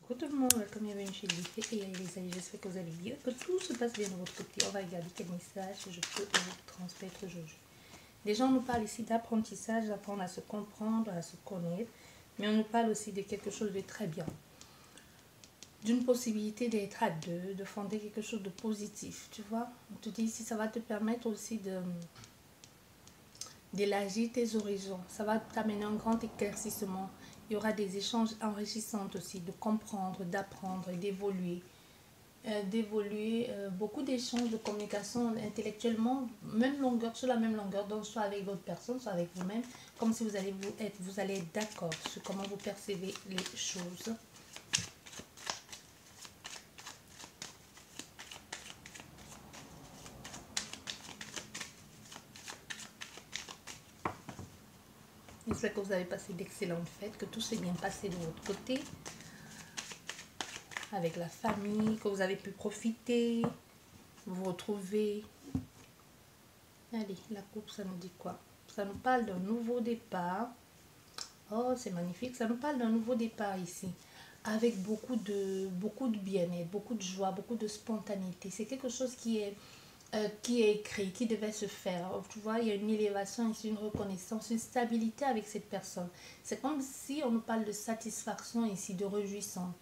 Coucou tout le monde, welcome, bienvenue chez Life et les amis, j'espère que vous allez bien, que tout se passe bien de votre côté. On va regarder quel message je peux vous transmettre aujourd'hui. Déjà, on nous parle ici d'apprentissage, d'apprendre à se comprendre, à se connaître, mais on nous parle aussi de quelque chose de très bien, d'une possibilité d'être à deux, de fonder quelque chose de positif, tu vois. On te dit ici, ça va te permettre aussi d'élargir tes horizons, ça va t'amener un grand éclaircissement. Il y aura des échanges enrichissants aussi, de comprendre, d'apprendre et d'évoluer. Beaucoup d'échanges, de communication intellectuellement, même longueur, sur la même longueur, donc soit avec d'autres personnes, soit avec vous-même, comme si vous allez être d'accord sur comment vous percevez les choses. J'espère que vous avez passé d'excellentes fêtes, que tout s'est bien passé de votre côté, avec la famille, que vous avez pu profiter, vous retrouver. Allez, la coupe, ça nous dit quoi? Ça nous parle d'un nouveau départ. Oh, c'est magnifique. Ça nous parle d'un nouveau départ ici. Avec beaucoup de bien-être, beaucoup de joie, beaucoup de spontanéité. C'est quelque chose qui est écrit, qui devait se faire. Tu vois, il y a une élévation ici, une reconnaissance, une stabilité avec cette personne. C'est comme si on nous parle de satisfaction ici, de réjouissance.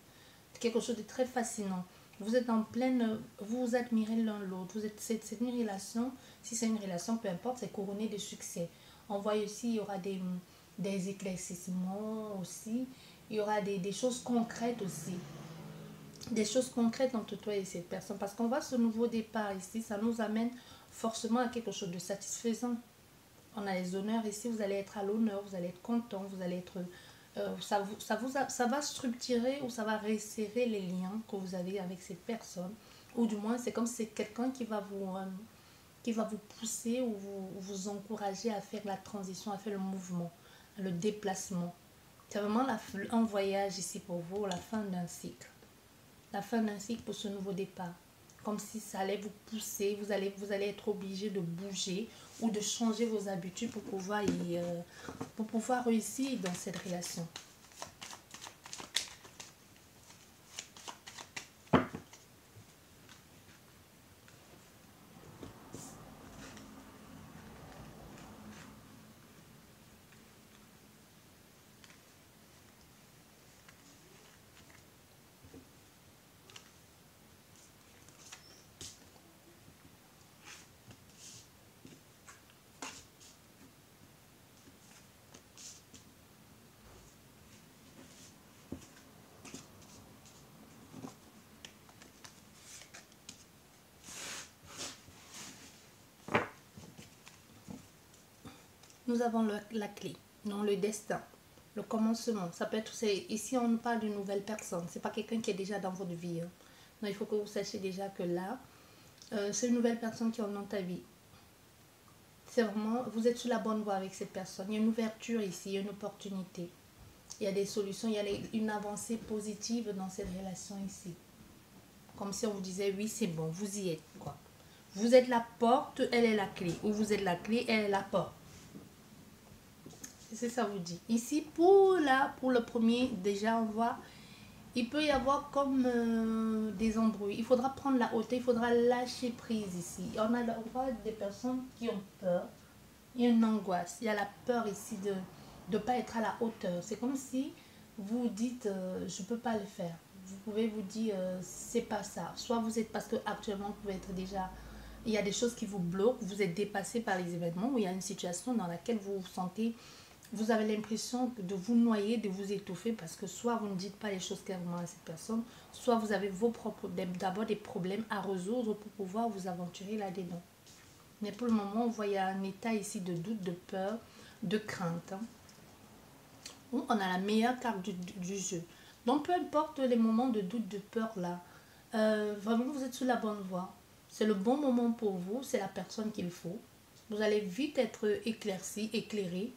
Quelque chose de très fascinant. Vous êtes en pleine, vous vous admirez l'un l'autre. C'est une relation, si c'est une relation, peu importe, c'est couronné de succès. On voit aussi, il y aura des éclaircissements aussi. Il y aura des choses concrètes aussi. Des choses concrètes entre toi et cette personne. Parce qu'on voit ce nouveau départ ici, ça nous amène forcément à quelque chose de satisfaisant. On a les honneurs ici, vous allez être à l'honneur, vous allez être content, vous allez être... ça va structurer ou ça va resserrer les liens que vous avez avec cette personne. Ou du moins, c'est comme si c'est quelqu'un qui va vous pousser ou vous encourager à faire la transition, à faire le mouvement, le déplacement. C'est vraiment un voyage ici pour vous, la fin d'un cycle. La fin d'un cycle pour ce nouveau départ. Comme si ça allait vous pousser, vous allez être obligé de bouger ou de changer vos habitudes pour pouvoir réussir dans cette relation. Nous avons la clé, non le destin, le commencement. Ça peut être, ici on nous parle d'une nouvelle personne, c'est pas quelqu'un qui est déjà dans votre vie. Hein. Non, il faut que vous sachiez déjà que là, c'est une nouvelle personne qui est dans ta vie. C'est vraiment, vous êtes sur la bonne voie avec cette personne. Il y a une ouverture ici, il y a une opportunité. Il y a des solutions, il y a une avancée positive dans cette relation ici. Comme si on vous disait, oui, c'est bon, vous y êtes. Quoi. Vous êtes la porte, elle est la clé. Ou vous êtes la clé, elle est la porte. C'est ça vous dit. Ici, pour le premier, déjà, on voit, il peut y avoir comme des embrouilles. Il faudra prendre la hauteur, il faudra lâcher prise ici. On voit des personnes qui ont peur. Il y a une angoisse. Il y a la peur ici de ne pas être à la hauteur. C'est comme si vous dites, je ne peux pas le faire. Vous pouvez vous dire, c'est pas ça. Soit vous êtes, parce que actuellement, vous pouvez être déjà... Il y a des choses qui vous bloquent, vous êtes dépassé par les événements, ou il y a une situation dans laquelle vous vous sentez... Vous avez l'impression de vous noyer, de vous étouffer parce que soit vous ne dites pas les choses clairement à cette personne, soit vous avez d'abord des problèmes à résoudre pour pouvoir vous aventurer là-dedans. Mais pour le moment, on voit il y a un état ici de doute, de peur, de crainte. Hein. On a la meilleure carte du jeu. Donc, peu importe les moments de doute, de peur là, vraiment vous êtes sur la bonne voie. C'est le bon moment pour vous, c'est la personne qu'il faut. Vous allez vite être éclairci, éclairé.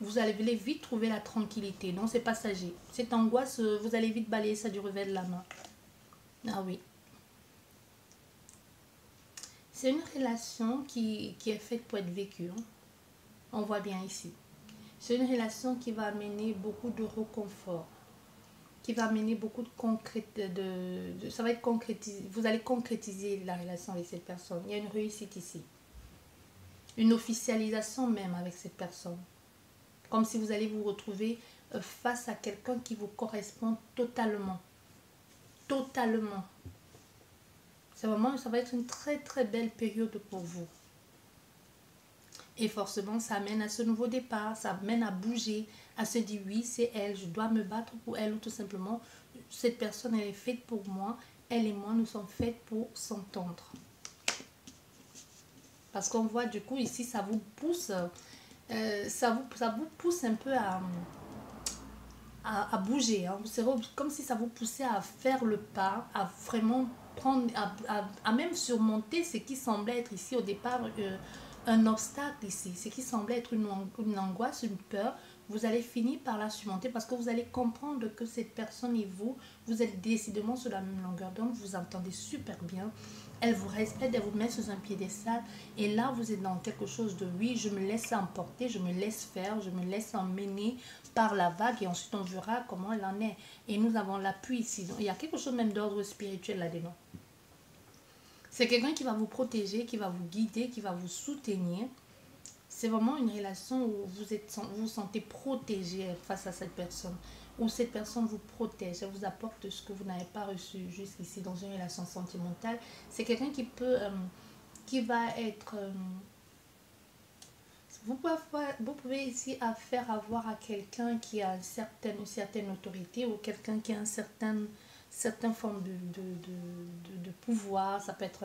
Vous allez vite trouver la tranquillité. Non, c'est passager. Cette angoisse, vous allez vite balayer ça du revers de la main. Ah oui. C'est une relation qui est faite pour être vécue. Hein. On voit bien ici. C'est une relation qui va amener beaucoup de réconfort. qui va amener beaucoup de ça va être concrétisé. Vous allez concrétiser la relation avec cette personne. Il y a une réussite ici. Une officialisation même avec cette personne. Comme si vous allez vous retrouver face à quelqu'un qui vous correspond totalement. Totalement. C'est vraiment, ça va être une très très belle période pour vous. Et forcément, ça amène à ce nouveau départ, ça amène à bouger, à se dire oui, c'est elle, je dois me battre pour elle, ou tout simplement, cette personne, elle est faite pour moi, elle et moi, nous sommes faites pour s'entendre. Parce qu'on voit du coup ici, ça vous pousse, ça vous pousse un peu à bouger. Hein. C'est comme si ça vous poussait à faire le pas, à vraiment prendre, à même surmonter ce qui semblait être ici au départ un obstacle ici, ce qui semblait être une angoisse, une peur. Vous allez finir par la surmonter parce que vous allez comprendre que cette personne et vous êtes décidément sur la même longueur d'onde, vous entendez super bien. Elle vous respecte, elle vous met sur un piédestal. Et là, vous êtes dans quelque chose de oui, je me laisse emporter, je me laisse faire, je me laisse emmener par la vague. Et ensuite, on verra comment elle en est. Et nous avons l'appui ici. Donc, il y a quelque chose même d'ordre spirituel là-dedans. C'est quelqu'un qui va vous protéger, qui va vous guider, qui va vous soutenir. C'est vraiment une relation où vous vous sentez protégé face à cette personne. Où cette personne vous protège, elle vous apporte ce que vous n'avez pas reçu jusqu'ici dans une relation sentimentale. C'est quelqu'un qui va être... vous pouvez ici faire avoir à quelqu'un qui a une certaine autorité ou quelqu'un qui a certaine forme de pouvoir. Ça peut être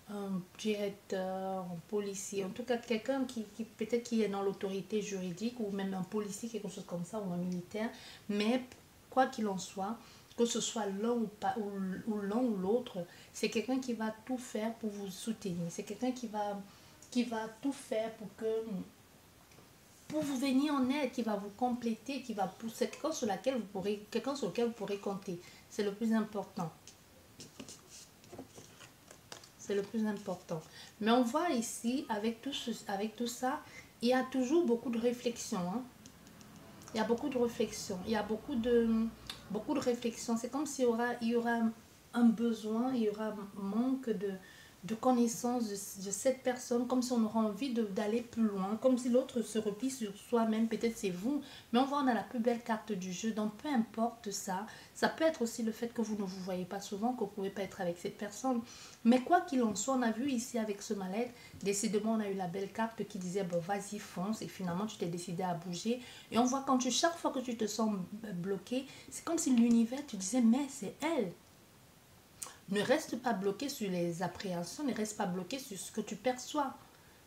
un directeur, un policier, en tout cas quelqu'un qui peut-être qui est dans l'autorité juridique ou même un policier, quelque chose comme ça, ou un militaire. Mais quoi qu'il en soit, que ce soit l'un ou l'un ou l'autre, c'est quelqu'un qui va tout faire pour vous soutenir. C'est quelqu'un qui va tout faire pour vous venir en aide, qui va vous compléter, qui va pousser quelqu'un sur lequel vous pourrez compter. C'est le plus important. C'est le plus important. Mais on voit ici, avec tout ça, il y a toujours beaucoup de réflexion. Hein. Il y a beaucoup de réflexion. Il y a beaucoup de réflexion. C'est comme s'il y aura un besoin, il y aura un manque de connaissance de cette personne, comme si on aura envie d'aller plus loin, comme si l'autre se replie sur soi-même, peut-être c'est vous, mais on voit on a la plus belle carte du jeu, donc peu importe ça, ça peut être aussi le fait que vous ne vous voyez pas souvent, que vous ne pouvez pas être avec cette personne, mais quoi qu'il en soit, on a vu ici avec ce mal-être, décidément on a eu la belle carte qui disait bon, vas-y fonce, et finalement tu t'es décidé à bouger, et on voit chaque fois que tu te sens bloqué, c'est comme si l'univers, tu disais mais c'est elle. Ne reste pas bloqué sur les appréhensions, ne reste pas bloqué sur ce que tu perçois.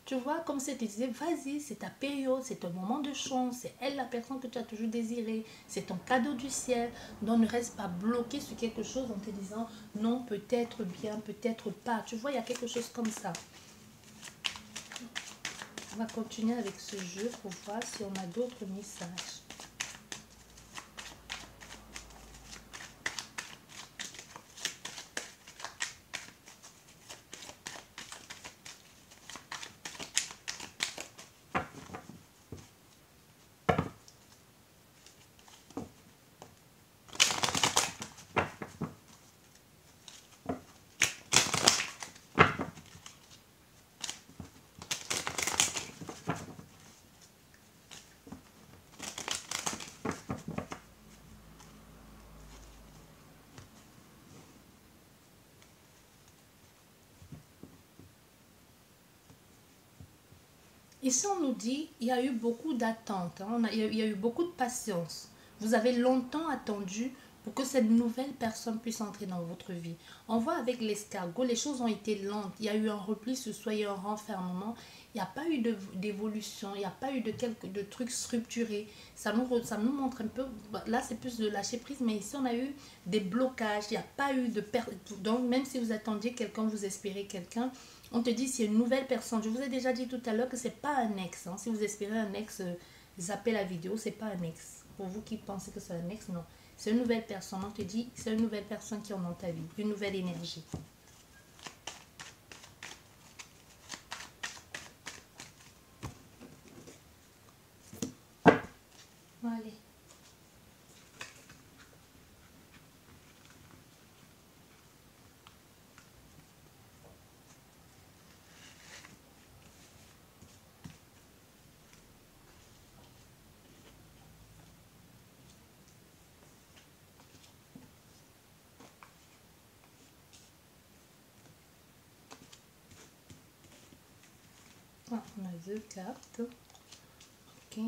Tu vois, comme si tu disais, vas-y, c'est ta période, c'est un moment de chance, c'est elle la personne que tu as toujours désirée, c'est ton cadeau du ciel. Donc ne reste pas bloqué sur quelque chose en te disant, non, peut-être bien, peut-être pas. Tu vois, il y a quelque chose comme ça. On va continuer avec ce jeu pour voir si on a d'autres messages. Ici, on nous dit il y a eu beaucoup d'attentes, hein, il y a eu beaucoup de patience. Vous avez longtemps attendu pour que cette nouvelle personne puisse entrer dans votre vie. On voit avec l'escargot, les choses ont été lentes. Il y a eu un repli sur soi, il y a eu un renfermement. Il n'y a pas eu d'évolution, il n'y a pas eu de trucs structurés. Ça nous montre un peu, là c'est plus de lâcher prise, mais ici on a eu des blocages, il n'y a pas eu de perte. Donc même si vous attendiez quelqu'un, vous espérez quelqu'un, on te dit c'est une nouvelle personne. Je vous ai déjà dit tout à l'heure que c'est pas un ex. Hein. Si vous espérez un ex, zappez la vidéo, c'est pas un ex. Pour vous qui pensez que c'est un ex, non. C'est une nouvelle personne. On te dit c'est une nouvelle personne qui est dans ta vie, une nouvelle énergie. Allez. deux cartes. Ok.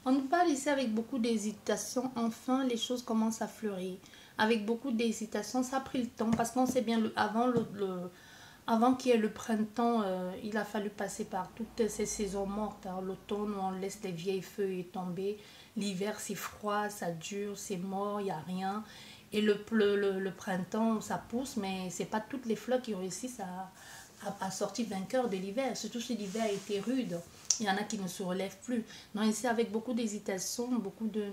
On nous parle ici avec beaucoup d'hésitation. Enfin, les choses commencent à fleurir. Avec beaucoup d'hésitation, ça a pris le temps parce qu'on sait bien, avant qu'il y ait le printemps, il a fallu passer par toutes ces saisons mortes. Hein. L'automne, on laisse les vieilles feuilles tomber. L'hiver, c'est froid, ça dure, c'est mort, il n'y a rien. Et le printemps, ça pousse, mais c'est pas toutes les fleurs qui réussissent à sortir vainqueur de l'hiver. Surtout si l'hiver a été rude. Il y en a qui ne se relèvent plus. Non, ici, avec beaucoup d'hésitation, beaucoup de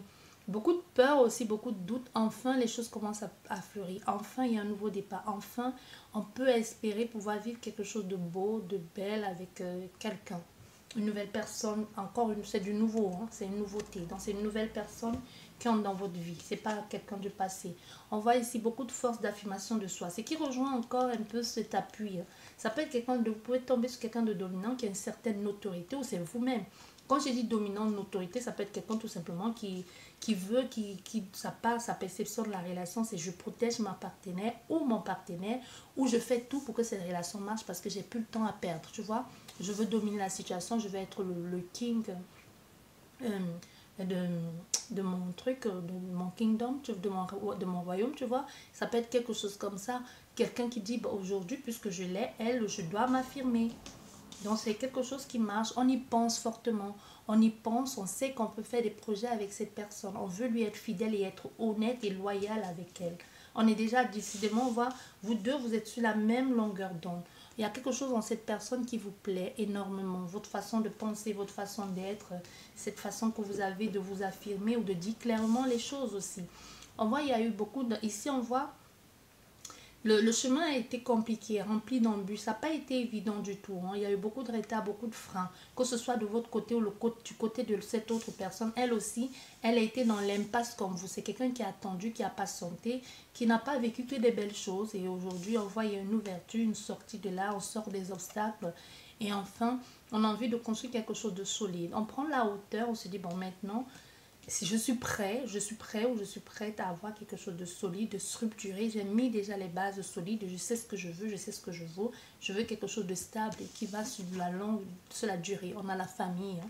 peur aussi, beaucoup de doutes, enfin, les choses commencent à fleurir. Enfin, il y a un nouveau départ. Enfin, on peut espérer pouvoir vivre quelque chose de beau, de belle avec quelqu'un. Une nouvelle personne, encore une, c'est du nouveau, hein, c'est une nouveauté. Donc, c'est une nouvelle personne qui entre dans votre vie. C'est pas quelqu'un du passé. On voit ici beaucoup de force d'affirmation de soi. Ce qui rejoint encore un peu cet appui. Ça peut être quelqu'un de, vous pouvez tomber sur quelqu'un de dominant qui a une certaine notoriété ou c'est vous-même. Quand je dis dominant, autorité, ça peut être quelqu'un tout simplement qui veut, sa part, sa perception de la relation, c'est je protège ma partenaire ou mon partenaire, ou je fais tout pour que cette relation marche parce que j'ai plus le temps à perdre, tu vois. Je veux dominer la situation, je veux être le king de mon truc, de mon kingdom, de mon royaume, tu vois. Ça peut être quelque chose comme ça. Quelqu'un qui dit, bah, aujourd'hui, puisque je l'ai, elle, je dois m'affirmer. Donc c'est quelque chose qui marche, on y pense fortement, on y pense, on sait qu'on peut faire des projets avec cette personne, on veut lui être fidèle et être honnête et loyal avec elle. On est déjà décidément, on voit, vous deux, vous êtes sur la même longueur d'onde. Il y a quelque chose dans cette personne qui vous plaît énormément, votre façon de penser, votre façon d'être, cette façon que vous avez de vous affirmer ou de dire clairement les choses aussi. On voit, il y a eu beaucoup de... Ici, on voit le chemin a été compliqué, rempli d'embûches. Ça n'a pas été évident du tout. Hein. Il y a eu beaucoup de retards, beaucoup de freins. Que ce soit de votre côté ou du côté de cette autre personne. Elle aussi, elle a été dans l'impasse comme vous. C'est quelqu'un qui a attendu, qui a patienté, qui n'a pas vécu que des belles choses. Et aujourd'hui, on voit il y a une ouverture, une sortie de là. On sort des obstacles. Et enfin, on a envie de construire quelque chose de solide. On prend la hauteur, on se dit, bon, maintenant... Si je suis prêt ou je suis prête à avoir quelque chose de solide, de structuré. J'ai mis déjà les bases solides, je sais ce que je veux, je sais ce que je vaux. Je veux quelque chose de stable et qui va sur la durée. On a la famille, hein,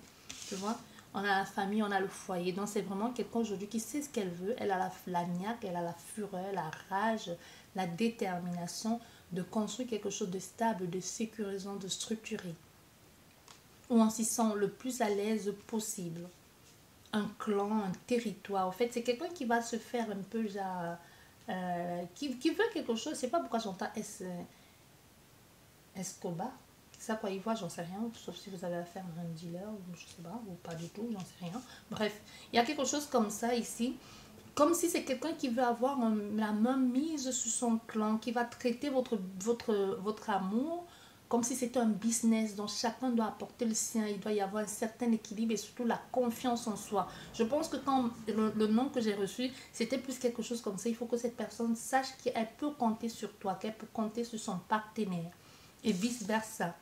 tu vois. On a la famille, on a le foyer. Donc c'est vraiment quelqu'un aujourd'hui qui sait ce qu'elle veut. Elle a la niaque, elle a la fureur, la rage, la détermination de construire quelque chose de stable, de sécurisant, de structuré. Où on s'y sent le plus à l'aise possible. Un clan, un territoire. En fait, c'est quelqu'un qui va se faire un peu genre... qui veut quelque chose. C'est pas pourquoi j'entends Escobar. C'est ça quoi, il voit, j'en sais rien. Sauf si vous avez affaire à un dealer, ou je sais pas, ou pas du tout, j'en sais rien. Bref, il y a quelque chose comme ça ici. Comme si c'est quelqu'un qui veut avoir la main mise sur son clan, qui va traiter votre amour comme si c'était un business dont chacun doit apporter le sien. Il doit y avoir un certain équilibre et surtout la confiance en soi. Je pense que quand le nom que j'ai reçu, c'était plus quelque chose comme ça. Il faut que cette personne sache qu'elle peut compter sur toi, qu'elle peut compter sur son partenaire et vice-versa.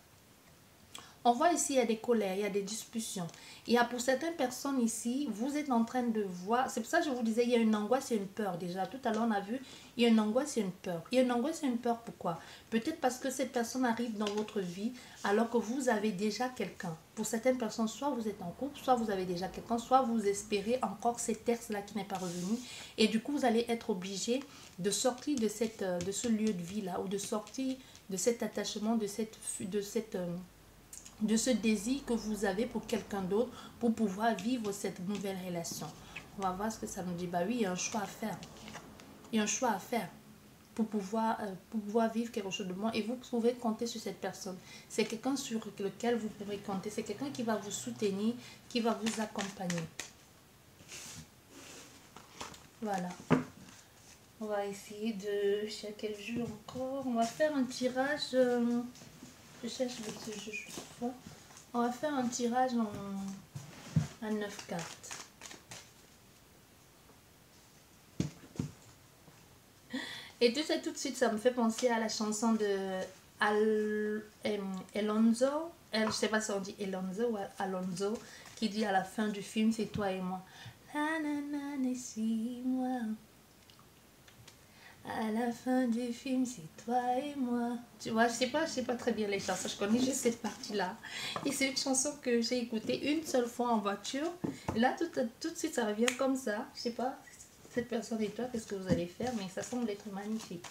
On voit ici, il y a des colères, il y a des discussions. Il y a pour certaines personnes ici, vous êtes en train de voir, c'est pour ça que je vous disais, il y a une angoisse et une peur déjà. Tout à l'heure, on a vu, il y a une angoisse et une peur. Il y a une angoisse et une peur, pourquoi? Peut-être parce que cette personne arrive dans votre vie alors que vous avez déjà quelqu'un. Pour certaines personnes, soit vous êtes en couple, soit vous avez déjà quelqu'un, soit vous espérez encore cet ex-là qui n'est pas revenu. Et du coup, vous allez être obligé de sortir de ce lieu de vie-là ou de sortir de cet attachement, de ce désir que vous avez pour quelqu'un d'autre pour pouvoir vivre cette nouvelle relation. On va voir ce que ça nous dit. Bah oui, il y a un choix à faire. Il y a un choix à faire pour pouvoir vivre quelque chose de bon. Et vous pouvez compter sur cette personne. C'est quelqu'un sur lequel vous pourrez compter. C'est quelqu'un qui va vous soutenir, qui va vous accompagner. Voilà. On va essayer de... Je sais quel jeu encore. On va faire un tirage... Je cherche le jeu juste fois. On va faire un tirage à 9 cartes. Et tout ça, tout de suite, ça me fait penser à la chanson de Alonso, je sais pas si on dit Alonso ou Alonso, qui dit à la fin du film, c'est toi et moi. La nanana, c'est moi. À la fin du film, c'est toi et moi. Tu vois, je sais pas très bien les chansons. Je connais juste cette partie-là. Et c'est une chanson que j'ai écoutée une seule fois en voiture. Et là, tout de suite, ça revient comme ça. Je sais pas, cette personne et toi, qu'est-ce que vous allez faire, mais ça semble être magnifique.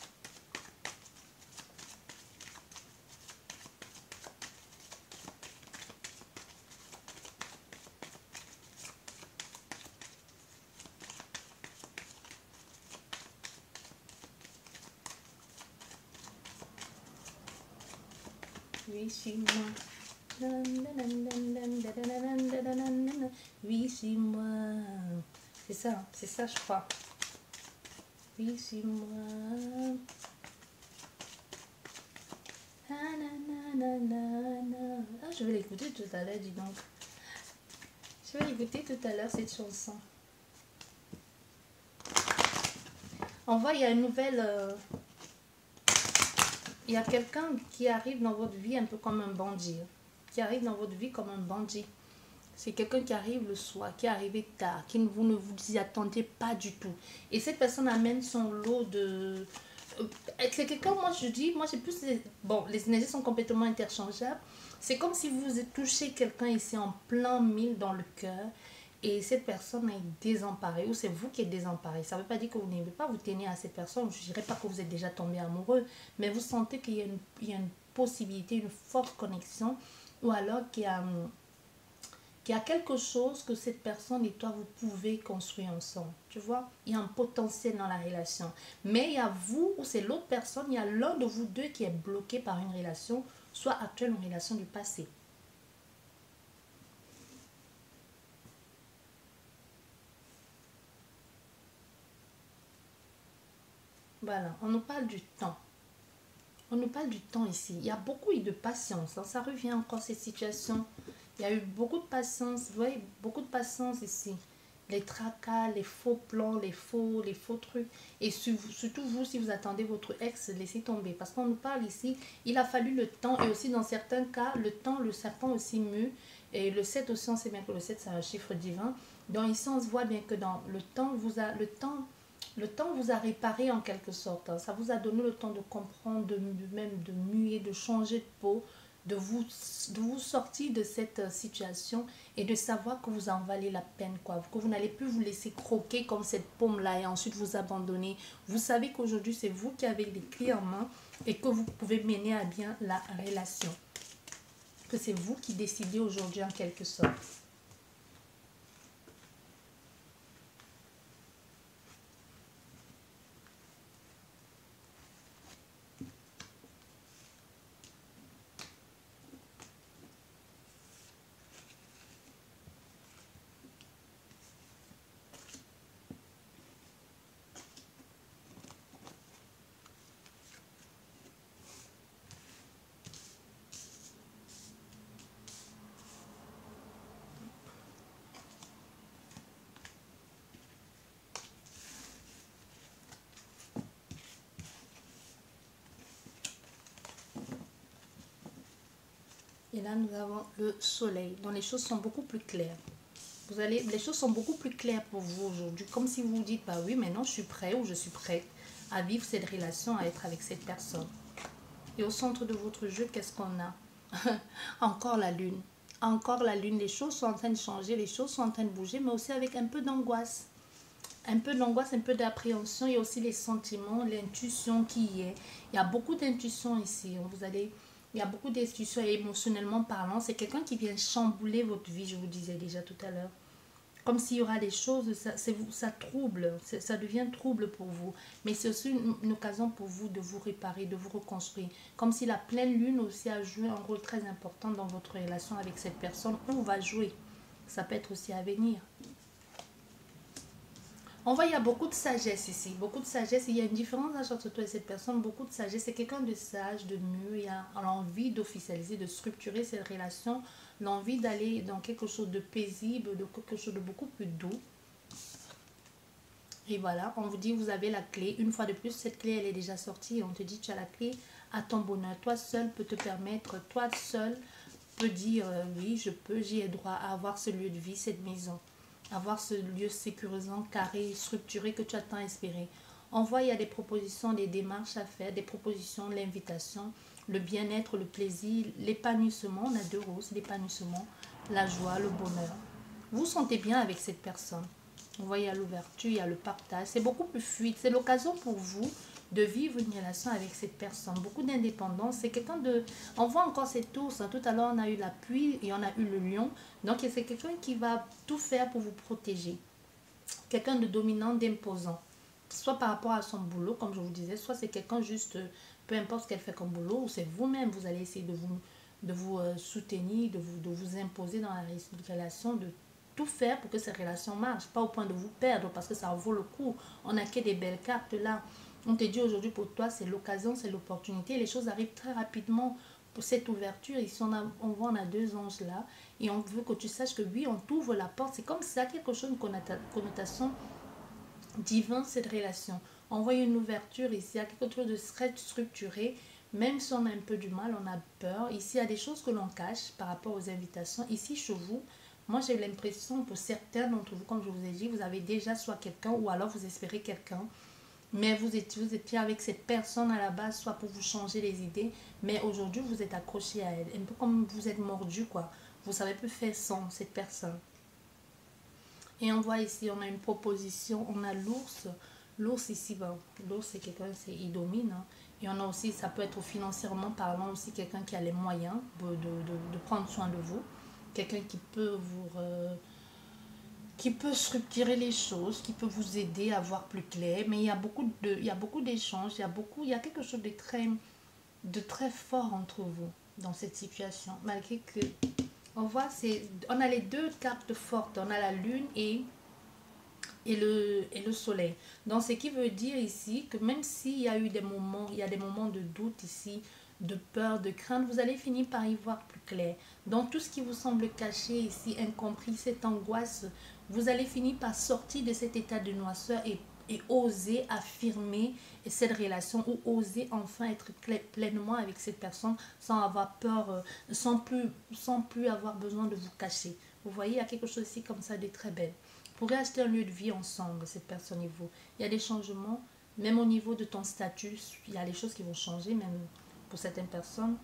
Oui, c'est moi. Oui, c'est moi. C'est ça, je crois. Oui, c'est moi. Ah, je vais l'écouter tout à l'heure, dis donc. Je vais l'écouter tout à l'heure, cette chanson. On voit, il y a une nouvelle... il y a quelqu'un qui arrive dans votre vie un peu comme un bandit. Qui arrive dans votre vie comme un bandit. C'est quelqu'un qui arrive le soir, qui est arrivé tard, vous ne vous y attendez pas du tout. Et cette personne amène son lot de... C'est quelqu'un, moi je dis, moi j'ai plus... Bon, les énergies sont complètement interchangeables. C'est comme si vous touchez quelqu'un ici en plein mille dans le cœur. Et cette personne est désemparée, ou c'est vous qui êtes désemparé. Ça ne veut pas dire que vous n'aimez pas vous tenir à cette personne. Je ne dirais pas que vous êtes déjà tombé amoureux, mais vous sentez qu'il y a une possibilité, une forte connexion, ou alors qu'il y a quelque chose que cette personne et toi, vous pouvez construire ensemble. Tu vois, il y a un potentiel dans la relation. Mais il y a vous ou c'est l'autre personne, il y a l'un de vous deux qui est bloqué par une relation, soit actuelle ou une relation du passé. Voilà, on nous parle du temps. On nous parle du temps ici. Il y a beaucoup eu de patience. Hein. Ça revient encore cette situation. Il y a eu beaucoup de patience. Vous voyez, beaucoup de patience ici. Les tracas, les faux plans, les faux trucs. Et surtout vous, si vous attendez votre ex, laissez tomber. Parce qu'on nous parle ici, il a fallu le temps. Et aussi dans certains cas, le temps, le serpent aussi mue. Et le 7 aussi, on sait bien que le 7 c'est un chiffre divin. Donc ici, on se voit bien que dans le temps, le temps vous a réparé en quelque sorte. Hein. Ça vous a donné le temps de comprendre, même de muer, de changer de peau, de vous sortir de cette situation et de savoir que vous en valez la peine, quoi. Que vous n'allez plus vous laisser croquer comme cette pomme-là et ensuite vous abandonner. Vous savez qu'aujourd'hui, c'est vous qui avez les clés en main et que vous pouvez mener à bien la relation. Que c'est vous qui décidez aujourd'hui en quelque sorte. Et là, nous avons le soleil, dont les choses sont beaucoup plus claires. Les choses sont beaucoup plus claires pour vous aujourd'hui. Comme si vous vous dites, bah oui, maintenant je suis prêt ou je suis prête à vivre cette relation, à être avec cette personne. Et au centre de votre jeu, qu'est-ce qu'on a? Encore la lune. Encore la lune. Les choses sont en train de changer, les choses sont en train de bouger, mais aussi avec un peu d'angoisse. Un peu d'angoisse, un peu d'appréhension. Il y a aussi les sentiments, l'intuition qui y est. Il y a beaucoup d'intuition ici. Il y a beaucoup d'intuition et émotionnellement parlant. C'est quelqu'un qui vient chambouler votre vie, je vous disais déjà tout à l'heure. Comme s'il y aura des choses, ça trouble, ça devient trouble pour vous. Mais c'est aussi une occasion pour vous de vous réparer, de vous reconstruire. Comme si la pleine lune aussi a joué un rôle très important dans votre relation avec cette personne ou va jouer. Ça peut être aussi à venir. On voit, il y a beaucoup de sagesse ici. Beaucoup de sagesse. Il y a une différence entre toi et cette personne. Beaucoup de sagesse. C'est quelqu'un de sage, de mûr. Il a l'envie d'officialiser, de structurer cette relation. L'envie d'aller dans quelque chose de paisible, de quelque chose de beaucoup plus doux. Et voilà, on vous dit, vous avez la clé. Une fois de plus, cette clé, elle est déjà sortie. Et on te dit, tu as la clé à ton bonheur. Toi seul peut te permettre, toi seul peut dire oui, je peux, j'y ai droit à avoir ce lieu de vie, cette maison, avoir ce lieu sécurisant, carré, structuré que tu as tant espéré. On voit, il y a des propositions, des démarches à faire, des propositions, l'invitation, le bien-être, le plaisir, l'épanouissement. On a deux roses, l'épanouissement, la joie, le bonheur. Vous sentez bien avec cette personne. Vous voyez, il y a l'ouverture, il y a le partage. C'est beaucoup plus fluide. C'est l'occasion pour vous de vivre une relation avec cette personne. Beaucoup d'indépendance. C'est quelqu'un de... On voit encore cet ours. Tout à l'heure, on a eu la pluie et on a eu le lion. Donc, c'est quelqu'un qui va tout faire pour vous protéger. Quelqu'un de dominant, d'imposant. Soit par rapport à son boulot, comme je vous disais, soit c'est quelqu'un juste, peu importe ce qu'elle fait comme boulot, ou c'est vous-même, vous allez essayer de vous soutenir, de vous imposer dans la relation, de tout faire pour que cette relation marche, pas au point de vous perdre, parce que ça vaut le coup. On n'a que des belles cartes là. On te dit aujourd'hui pour toi, c'est l'occasion, c'est l'opportunité. Les choses arrivent très rapidement pour cette ouverture. Ici, on voit, on a deux anges là. Et on veut que tu saches que oui, on t'ouvre la porte. C'est comme si ça a quelque chose, une connotation divin, cette relation. On voit une ouverture ici, il y a quelque chose de très structuré. Même si on a un peu du mal, on a peur. Ici, il y a des choses que l'on cache par rapport aux invitations. Ici, chez vous, moi, j'ai l'impression, pour certains d'entre vous, comme je vous ai dit, vous avez déjà soit quelqu'un ou alors vous espérez quelqu'un. Mais vous étiez avec cette personne à la base, soit pour vous changer les idées. Mais aujourd'hui, vous êtes accroché à elle. Un peu comme vous êtes mordu, quoi. Vous savez plus faire sans cette personne. Et on voit ici, on a une proposition, on a l'ours. L'ours ici, bon, l'ours c'est quelqu'un, il domine. Hein. Et on a aussi, ça peut être financièrement parlant aussi, quelqu'un qui a les moyens de prendre soin de vous. Quelqu'un qui peut qui peut structurer les choses, qui peut vous aider à voir plus clair. Mais il y a beaucoup d'échanges, il y a quelque chose de très fort entre vous dans cette situation. Malgré que, on voit, on a les deux cartes fortes, on a la lune et le soleil. Donc, ce qui veut dire ici que même s'il y a eu des moments, il y a des moments de doute ici, de peur, de crainte, vous allez finir par y voir plus clair. Donc, tout ce qui vous semble caché ici, incompris, cette angoisse, vous allez finir par sortir de cet état de noirceur et oser affirmer cette relation ou oser enfin être pleinement avec cette personne sans avoir peur, sans plus avoir besoin de vous cacher. Vous voyez, il y a quelque chose ici comme ça de très belle. Vous pourrez acheter un lieu de vie ensemble, cette personne et vous. Il y a des changements, même au niveau de ton statut, il y a des choses qui vont changer, même pour certaines personnes.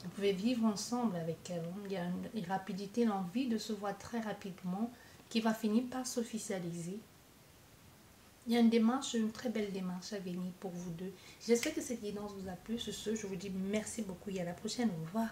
Vous pouvez vivre ensemble avec elle. Il y a une rapidité, l'envie de se voir très rapidement qui va finir par s'officialiser. Il y a une démarche, une très belle démarche à venir pour vous deux. J'espère que cette guidance vous a plu. Sur ce, je vous dis merci beaucoup et à la prochaine. Au revoir.